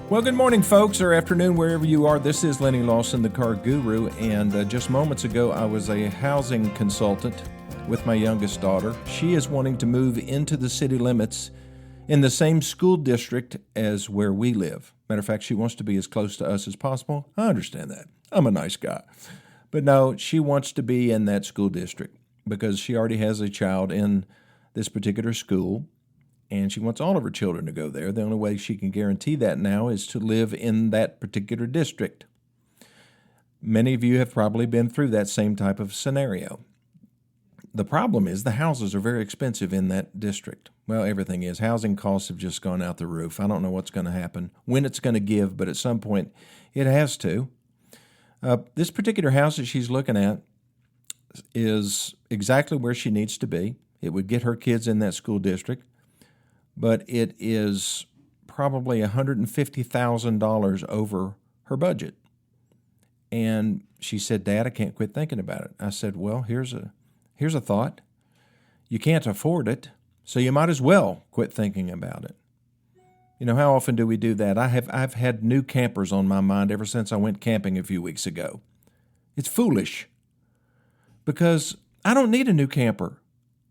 Well, good morning, folks, or afternoon, wherever you are. This is Lenny Lawson, the Car Guru, and just moments ago, I was a housing consultant with my youngest daughter. She is wanting to move into the city limits in the same school district as where we live. Matter of fact, she wants to be as close to us as possible. I understand that. I'm a nice guy. But no, she wants to be in that school district because she already has a child in this particular school, and she wants all of her children to go there. The only way she can guarantee that now is to live in that particular district. Many of you have probably been through that same type of scenario. The problem is the houses are very expensive in that district. Well, everything is. Housing costs have just gone out the roof. I don't know what's going to happen, when it's going to give, but at some point it has to. This particular house that she's looking at is exactly where she needs to be. It would get her kids in that school district, but it is probably $150,000 over her budget. And she said, "Dad, I can't quit thinking about it." I said, "Well, here's a thought. You can't afford it, so you might as well quit thinking about it." You know, how often do we do that? I've had new campers on my mind ever since I went camping a few weeks ago. It's foolish because I don't need a new camper.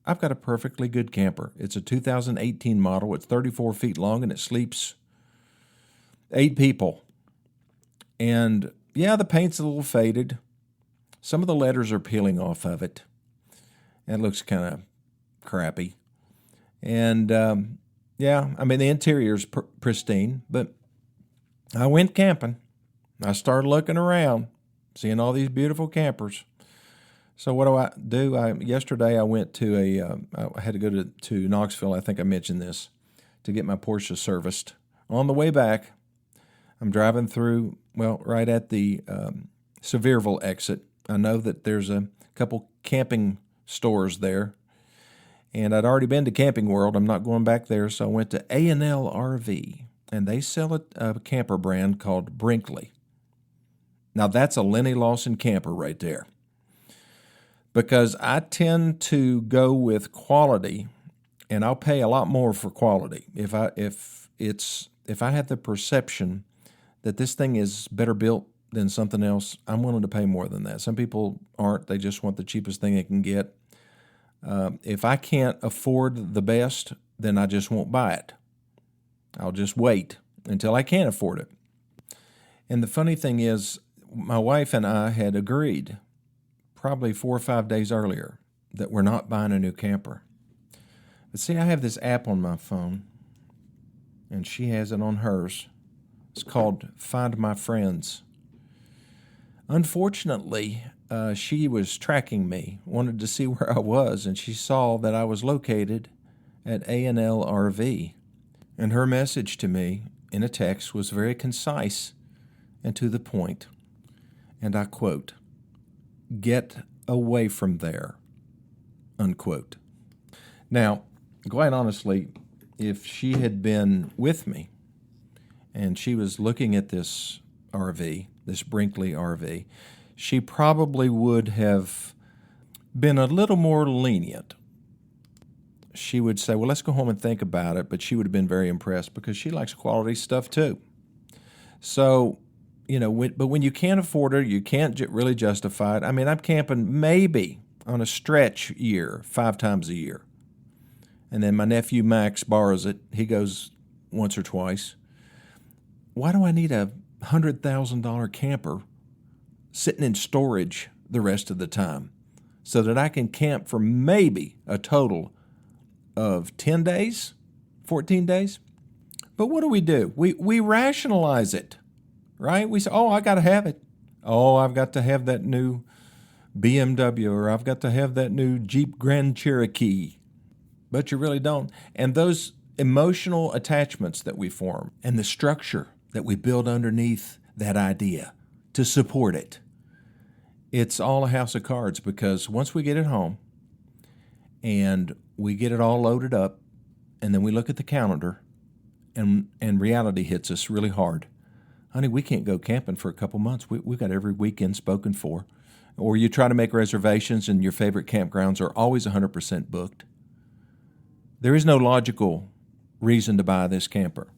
I've got a perfectly good camper. It's a 2018 model. It's 34 feet long, and it sleeps 8 people. And yeah, the paint's a little faded. Some of the letters are peeling off of it. It looks kind of crappy. And yeah, I mean, the interior's pristine, but I went camping. I started looking around, seeing all these beautiful campers. So what do? Yesterday I went to I had to go to Knoxville. I think I mentioned this, to get my Porsche serviced. On the way back, I'm driving through, well, right at the Sevierville exit. I know that there's a couple camping stores there, and I'd already been to Camping World. I'm not going back there, so I went to A&L RV, and they sell a camper brand called Brinkley. Now, that's a Lenny Lawson camper right there, because I tend to go with quality, and I'll pay a lot more for quality. If I have the perception that this thing is better built than something else, I'm willing to pay more than that. Some people aren't. They just want the cheapest thing they can get. If I can't afford the best, then I just won't buy it. I'll just wait until I can afford it. And the funny thing is, my wife and I had agreed probably 4 or 5 days earlier that we're not buying a new camper. But see, I have this app on my phone, and she has it on hers. It's called Find My Friends. Unfortunately, she was tracking me, wanted to see where I was, and she saw that I was located at A&L RV. And her message to me in a text was very concise and to the point. And I quote, "Get away from there," unquote. Now, quite honestly, if she had been with me and she was looking at this RV, this Brinkley RV, she probably would have been a little more lenient. She would say, "Well, let's go home and think about it," but she would have been very impressed because she likes quality stuff too. So, you know, but when you can't afford it, you can't really justify it. I mean, I'm camping maybe on a stretch year, 5 times a year. And then my nephew Max borrows it. He goes once or twice. Why do I need a $100,000 camper sitting in storage the rest of the time so that I can camp for maybe a total of 10 days, 14 days? But what do? We rationalize it, right? We say, "Oh, I got to have it. Oh, I've got to have that new BMW, or I've got to have that new Jeep Grand Cherokee." But you really don't. And those emotional attachments that we form and the structure that we build underneath that idea to support it, it's all a house of cards, because once we get it home and we get it all loaded up, and then we look at the calendar and reality hits us really hard. Honey, we can't go camping for a couple months. We've got every weekend spoken for. Or you try to make reservations and your favorite campgrounds are always 100% booked. There is no logical reason to buy this camper.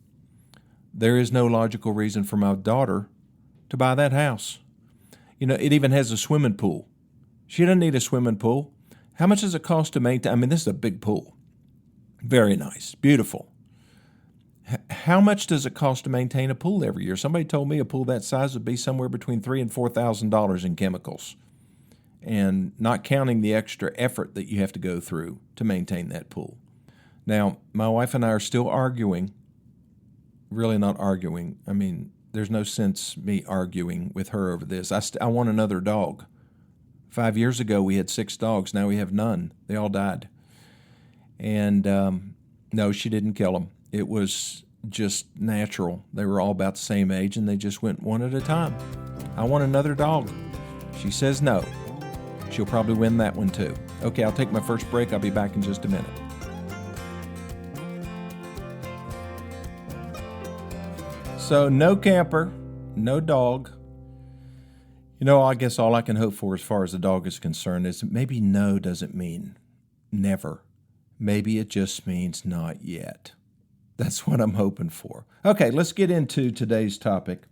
there is no logical reason for my daughter to buy that house. It even has a swimming pool. She doesn't need a swimming pool. How much does it cost to maintain? I mean, this is a big pool. Very nice, beautiful. How much does it cost to maintain a pool every year? Somebody told me a pool that size would be somewhere between $3,000 and $4,000 in chemicals, and not counting the extra effort that you have to go through to maintain that pool. Now, my wife and I are still arguing, really not arguing. I mean, there's no sense me arguing with her over this. I want another dog. 5 years ago, we had 6 dogs. Now we have none. They all died. And no, she didn't kill them. It was just natural. They were all about the same age, and they just went one at a time. I want another dog. She says no. She'll probably win that one too. Okay, I'll take my first break. I'll be back in just a minute. So no camper, no dog. I guess all I can hope for as far as the dog is concerned is maybe no doesn't mean never. Maybe it just means not yet. That's what I'm hoping for. Okay, let's get into today's topic,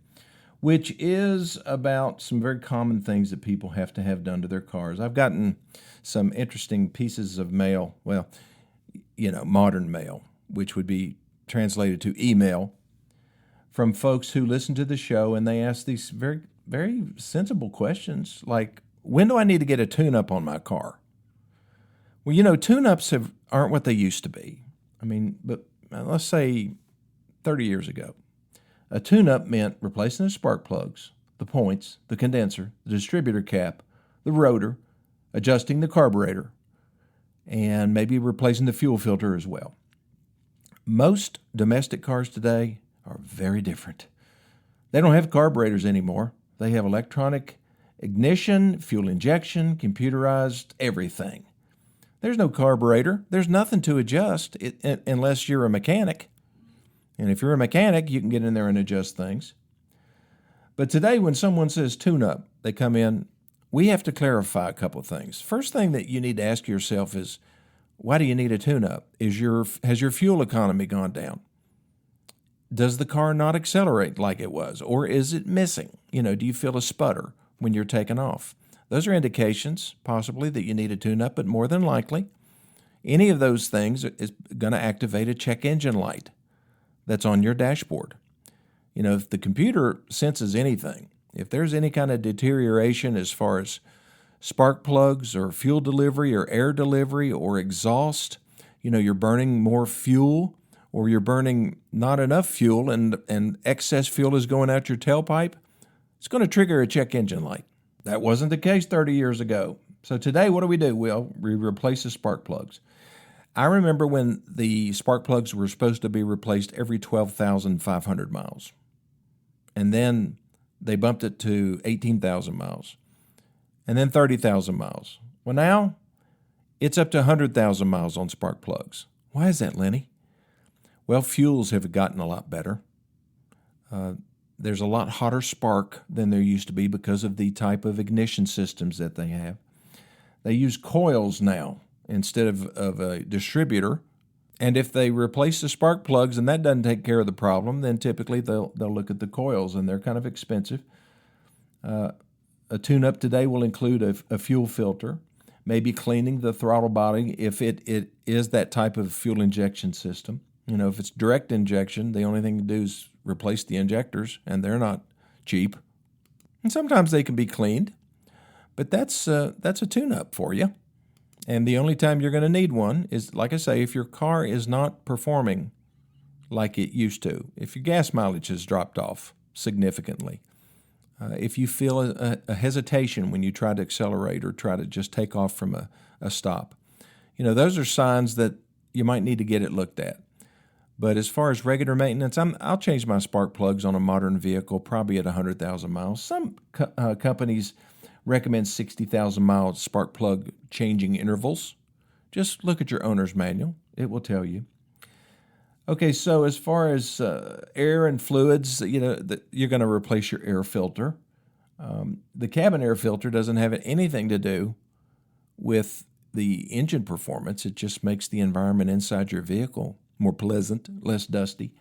which is about some very common things that people have to have done to their cars. I've gotten some interesting pieces of mail, modern mail, which would be translated to email, from folks who listen to the show, and they ask these very, very sensible questions like, when do I need to get a tune-up on my car? Well, tune-ups aren't what they used to be. I mean, but let's say 30 years ago, a tune-up meant replacing the spark plugs, the points, the condenser, the distributor cap, the rotor, adjusting the carburetor, and maybe replacing the fuel filter as well. Most domestic cars today are very different. They don't have carburetors anymore. They have electronic ignition, fuel injection, computerized everything. There's no carburetor. There's nothing to adjust unless you're a mechanic. And if you're a mechanic, you can get in there and adjust things. But today, when someone says tune-up, they come in, we have to clarify a couple of things. First thing that you need to ask yourself is, why do you need a tune-up? Has your fuel economy gone down? Does the car not accelerate like it was? Or is it missing? Do you feel a sputter when you're taking off? Those are indications, possibly, that you need a tune-up, but more than likely, any of those things is going to activate a check engine light that's on your dashboard. If the computer senses anything, if there's any kind of deterioration as far as spark plugs or fuel delivery or air delivery or exhaust, you're burning more fuel or you're burning not enough fuel and excess fuel is going out your tailpipe, it's going to trigger a check engine light. That wasn't the case 30 years ago. So today, what do? Well, we replace the spark plugs. I remember when the spark plugs were supposed to be replaced every 12,500 miles. And then they bumped it to 18,000 miles. And then 30,000 miles. Well, now it's up to 100,000 miles on spark plugs. Why is that, Lenny? Well, fuels have gotten a lot better. There's a lot hotter spark than there used to be because of the type of ignition systems that they have. They use coils now instead of a distributor. And if they replace the spark plugs and that doesn't take care of the problem, then typically they'll look at the coils, and they're kind of expensive. A tune-up today will include a fuel filter, maybe cleaning the throttle body if it is that type of fuel injection system. If it's direct injection, the only thing to do is replace the injectors, and they're not cheap. And sometimes they can be cleaned, but that's a tune-up for you. And the only time you're going to need one is, like I say, if your car is not performing like it used to, if your gas mileage has dropped off significantly, if you feel a hesitation when you try to accelerate or try to just take off from a stop, those are signs that you might need to get it looked at. But as far as regular maintenance, I'll change my spark plugs on a modern vehicle probably at 100,000 miles. Some companies recommend 60,000 mile spark plug changing intervals. Just look at your owner's manual. It will tell you. Okay, so as far as air and fluids, you're going to replace your air filter. The cabin air filter doesn't have anything to do with the engine performance. It just makes the environment inside your vehicle more pleasant, less dusty.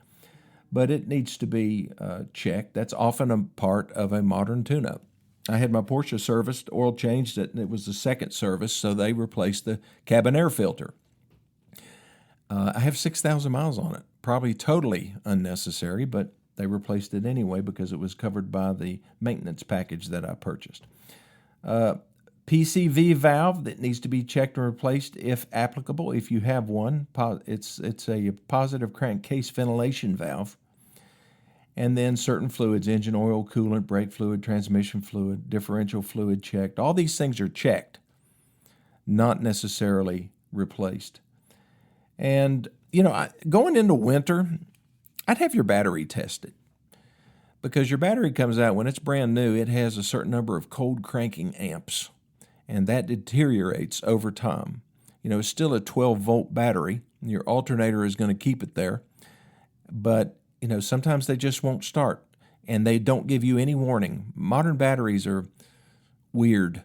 but it needs to be checked. That's often a part of a modern tune-up. I had my Porsche serviced, oil changed it, and it was the second service, so they replaced the cabin air filter. I have 6,000 miles on it. Probably totally unnecessary, but they replaced it anyway because it was covered by the maintenance package that I purchased. PCV valve that needs to be checked and replaced if applicable. If you have one, it's a positive crankcase ventilation valve. And then certain fluids, engine oil, coolant, brake fluid, transmission fluid, differential fluid checked. All these things are checked, not necessarily replaced. And, going into winter, I'd have your battery tested because your battery comes out, when it's brand new, it has a certain number of cold cranking amps, and that deteriorates over time. It's still a 12-volt battery. Your alternator is going to keep it there, but sometimes they just won't start, and they don't give you any warning. Modern batteries are weird.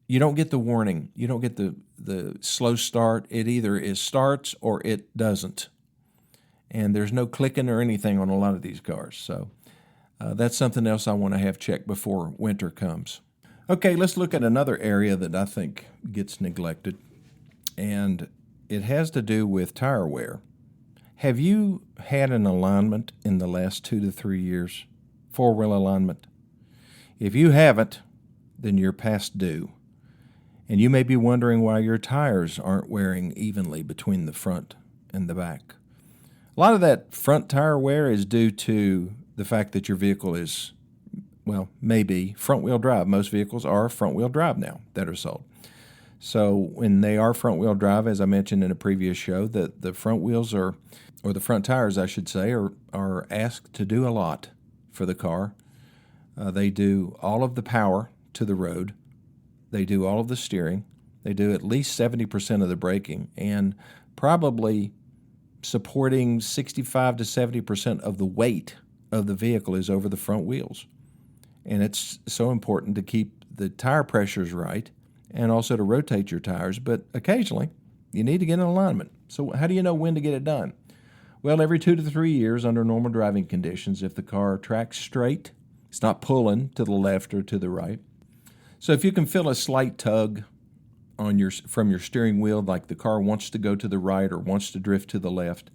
You don't get the warning. You don't get the slow start. It either starts or it doesn't. And there's no clicking or anything on a lot of these cars. So that's something else I want to have checked before winter comes. Okay, let's look at another area that I think gets neglected, and it has to do with tire wear. Have you had an alignment in the last 2 to 3 years? Four-wheel alignment? If you haven't, then you're past due. And you may be wondering why your tires aren't wearing evenly between the front and the back. A lot of that front tire wear is due to the fact that your vehicle is, maybe front-wheel drive. Most vehicles are front-wheel drive now that are sold. So when they are front-wheel drive, as I mentioned in a previous show, the front wheels or the front tires, I should say, are asked to do a lot for the car. They do all of the power to the road. They do all of the steering. They do at least 70% of the braking, and probably supporting 65 to 70% of the weight of the vehicle is over the front wheels. And it's so important to keep the tire pressures right and also to rotate your tires, but occasionally you need to get in alignment. So how do you know when to get it done? Well, every 2 to 3 years under normal driving conditions, if the car tracks straight, it's not pulling to the left or to the right. So if you can feel a slight tug from your steering wheel, like the car wants to go to the right or wants to drift to the left,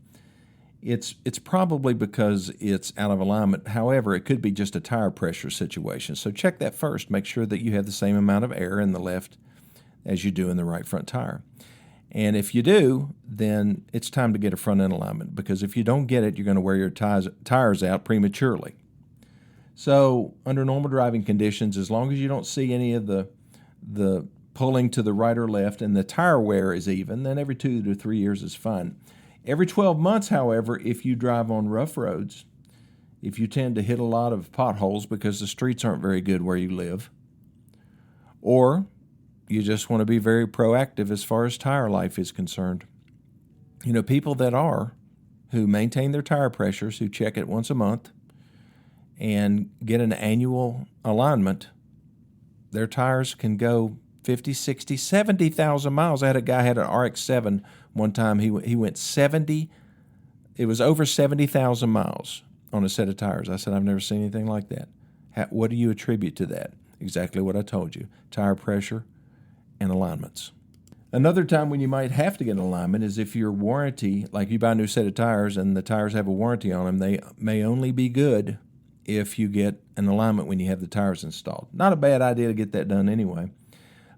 it's probably because it's out of alignment. However, it could be just a tire pressure situation. So check that first. Make sure that you have the same amount of air in the left as you do in the right front tire. And if you do, then it's time to get a front end alignment, because if you don't get it, you're going to wear your tires out prematurely. So under normal driving conditions, as long as you don't see any of the pulling to the right or left and the tire wear is even, then every 2 to 3 years is fine. Every 12 months, however, if you drive on rough roads, if you tend to hit a lot of potholes because the streets aren't very good where you live, or you just want to be very proactive as far as tire life is concerned. People who maintain their tire pressures, who check it once a month and get an annual alignment, their tires can go 50, 60, 70,000 miles. I had a guy had an RX-7 one time. He went 70. It was over 70,000 miles on a set of tires. I said, I've never seen anything like that. What do you attribute to that? Exactly what I told you. Tire pressure and alignments. Another time when you might have to get an alignment is if your warranty, like you buy a new set of tires and the tires have a warranty on them, they may only be good if you get an alignment when you have the tires installed. Not a bad idea to get that done anyway.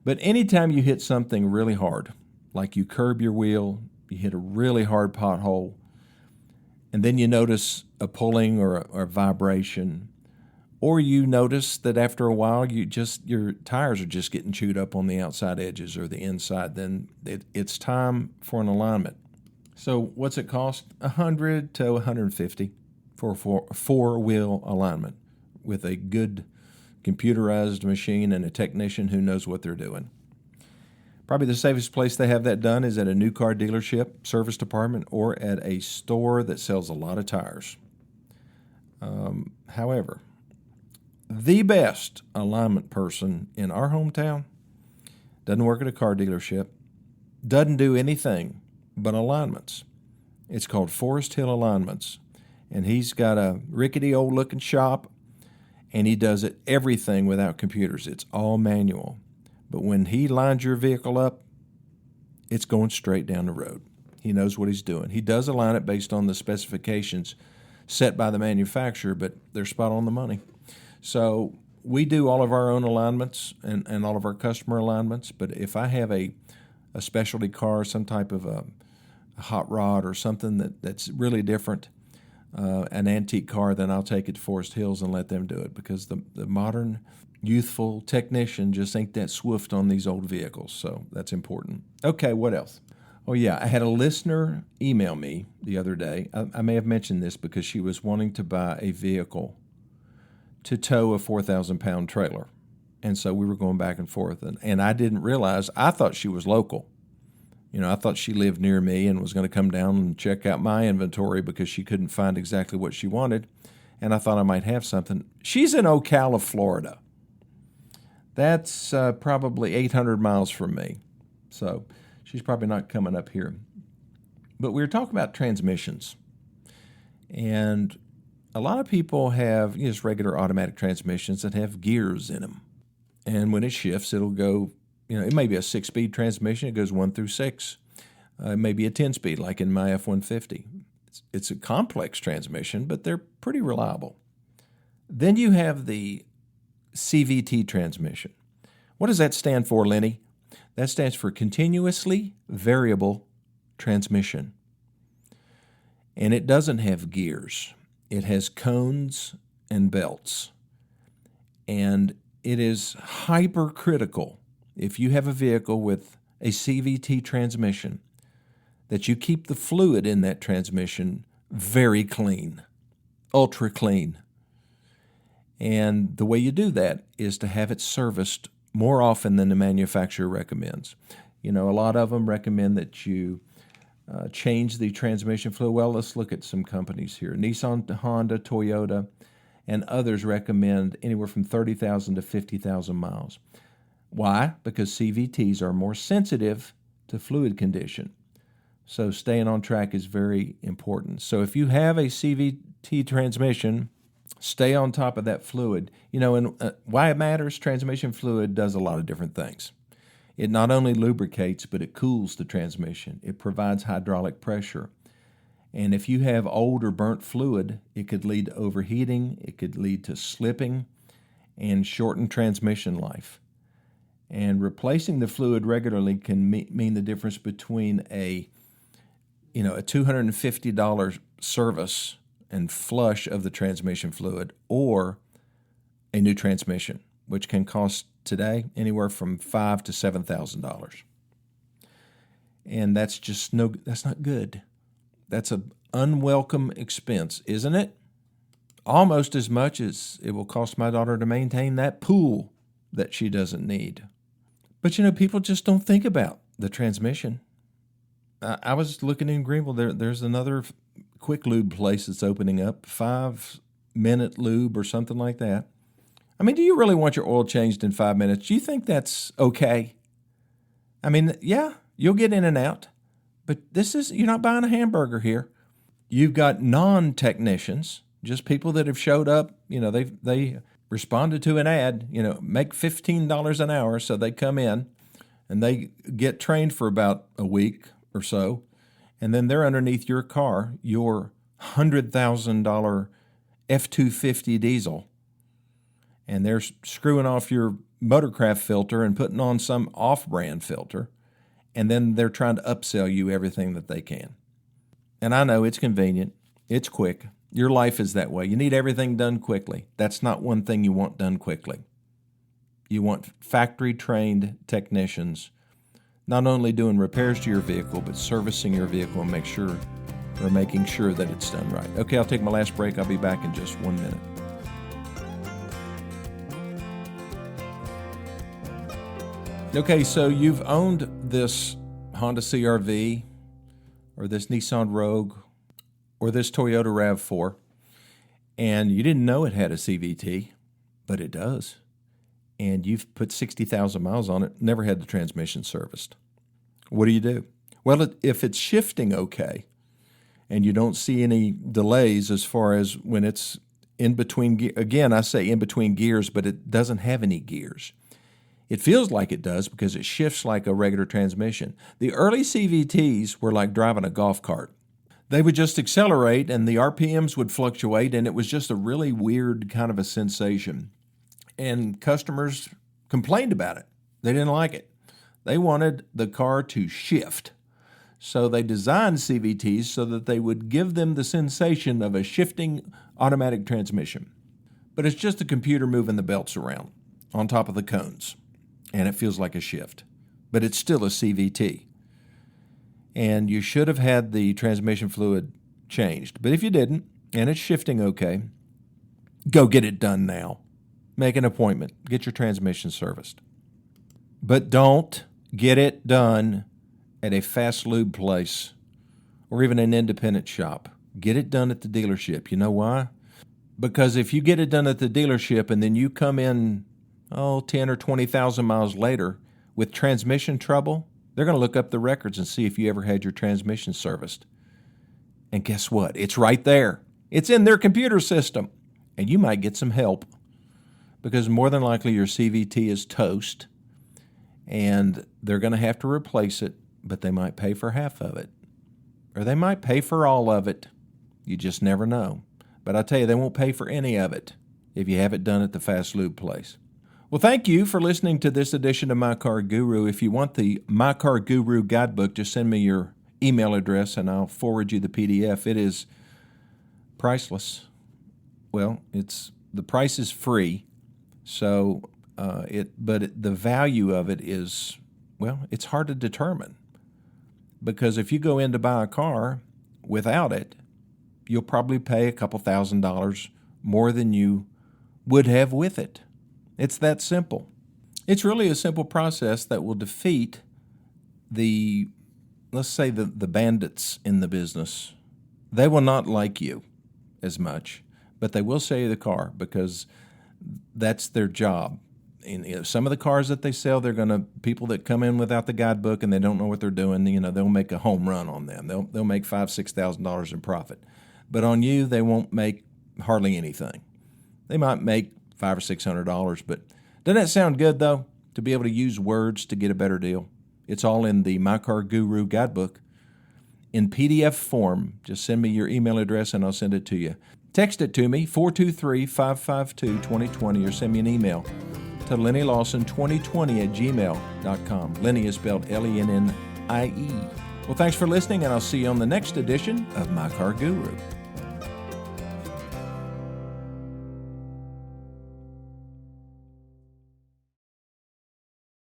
But anytime you hit something really hard, like you curb your wheel, you hit a really hard pothole, and then you notice a pulling or a vibration, or you notice that after a while your tires are just getting chewed up on the outside edges or the inside, then it's time for an alignment. So what's it cost? $100 to $150 for a four-wheel alignment with a good computerized machine and a technician who knows what they're doing. Probably the safest place they have that done is at a new car dealership, service department, or at a store that sells a lot of tires. However, the best alignment person in our hometown doesn't work at a car dealership, doesn't do anything but alignments. It's called Forest Hill Alignments, And he's got a rickety old looking shop, and he does everything without computers. It's all manual. But when he lines your vehicle up, it's going straight down the road. He knows what he's doing. He does align it based on the specifications set by the manufacturer, but they're spot on the money. So we do all of our own alignments and all of our customer alignments, but if I have a specialty car, some type of a hot rod or something that's really different, an antique car, then I'll take it to Forest Hills and let them do it, because the modern youthful technician just ain't that swift on these old vehicles. So that's important. Okay, what else? Oh, yeah, I had a listener email me the other day. I may have mentioned this because she was wanting to buy a vehicle to tow a 4,000-pound trailer. And so we were going back and forth. And I didn't realize, I thought she was local. I thought she lived near me and was going to come down and check out my inventory because she couldn't find exactly what she wanted. And I thought I might have something. She's in Ocala, Florida. That's probably 800 miles from me. So she's probably not coming up here. But we were talking about transmissions. And a lot of people have just regular automatic transmissions that have gears in them. And when it shifts, it'll go, it may be a 6-speed transmission. It goes 1 through 6. It may be a 10-speed, like in my F-150. It's a complex transmission, but they're pretty reliable. Then you have the CVT transmission. What does that stand for, Lenny? That stands for continuously variable transmission. And it doesn't have gears. It has cones and belts. And it is hypercritical, if you have a vehicle with a CVT transmission, that you keep the fluid in that transmission very clean, ultra clean. And the way you do that is to have it serviced more often than the manufacturer recommends. A lot of them recommend that you change the transmission fluid. Well, let's look at some companies here. Nissan, Honda, Toyota, and others recommend anywhere from 30,000 to 50,000 miles. Why? Because CVTs are more sensitive to fluid condition. So staying on track is very important. So if you have a CVT transmission, stay on top of that fluid. And why it matters, transmission fluid does a lot of different things. It not only lubricates, but it cools the transmission. It provides hydraulic pressure. And if you have old or burnt fluid, it could lead to overheating, it could lead to slipping, and shorten transmission life. And replacing the fluid regularly can mean the difference between a $250 service and flush of the transmission fluid, or a new transmission, which can cost today anywhere from $5,000 to $7,000. And that's not good. That's an unwelcome expense, isn't it? Almost as much as it will cost my daughter to maintain that pool that she doesn't need. But people just don't think about the transmission. I was looking in Greenville. There's another quick lube place that's opening up, 5-minute lube or something like that. Do you really want your oil changed in 5 minutes? Do you think that's okay? Yeah, you'll get in and out, but you're not buying a hamburger here. You've got non-technicians, just people that have showed up. They responded to an ad, make $15 an hour, so they come in and they get trained for about a week or so, and then they're underneath your car, your $100,000 F-250 diesel, and they're screwing off your Motorcraft filter and putting on some off-brand filter, and then they're trying to upsell you everything that they can. And I know it's convenient, it's quick. Your life is that way. You need everything done quickly. That's not one thing you want done quickly. You want factory-trained technicians not only doing repairs to your vehicle, but servicing your vehicle and making sure that it's done right. Okay, I'll take my last break. I'll be back in just 1 minute. Okay, so you've owned this Honda CR-V or this Nissan Rogue or this Toyota RAV4, and you didn't know it had a CVT, but it does. And you've put 60,000 miles on it, never had the transmission serviced. What do? Well, if it's shifting okay, and you don't see any delays as far as when it's in between. Again, I say in between gears, but it doesn't have any gears. It feels like it does because it shifts like a regular transmission. The early CVTs were like driving a golf cart. They would just accelerate and the RPMs would fluctuate, and it was just a really weird kind of a sensation. And customers complained about it. They didn't like it. They wanted the car to shift. So they designed CVTs so that they would give them the sensation of a shifting automatic transmission. But it's just a computer moving the belts around on top of the cones, and it feels like a shift. But it's still a CVT. And you should have had the transmission fluid changed. But if you didn't, and it's shifting okay, go get it done now. Make an appointment. Get your transmission serviced. But don't get it done at a fast lube place or even an independent shop. Get it done at the dealership. You know why? Because if you get it done at the dealership and then you come in, 10 or 20,000 miles later with transmission trouble, they're going to look up the records and see if you ever had your transmission serviced. And guess what? It's right there. It's in their computer system. And you might get some help because more than likely your CVT is toast and they're going to have to replace it, but they might pay for half of it. Or they might pay for all of it. You just never know. But I tell you, they won't pay for any of it if you have it done at the fast lube place. Well, thank you for listening to this edition of My Car Guru. If you want the My Car Guru guidebook, just send me your email address and I'll forward you the PDF. It is priceless. Well, the price is free, so the value of it is, it's hard to determine. Because if you go in to buy a car without it, you'll probably pay a couple $1,000s more than you would have with it. It's that simple. It's really a simple process that will defeat let's say the bandits in the business. They will not like you as much, but they will sell you the car because that's their job. And some of the cars that they sell, people that come in without the guidebook and they don't know what they're doing, they'll make a home run on them. They'll make $5,000-$6,000 in profit. But on you, they won't make hardly anything. They might make $500 or $600, but doesn't that sound good, though, to be able to use words to get a better deal? It's all in the My Car Guru guidebook in PDF form. Just send me your email address and I'll send it to you. Text it to me, 423-552-2020, or send me an email to lennylawson2020@gmail.com. Lenny is spelled Lennie. Well, thanks for listening, and I'll see you on the next edition of My Car Guru.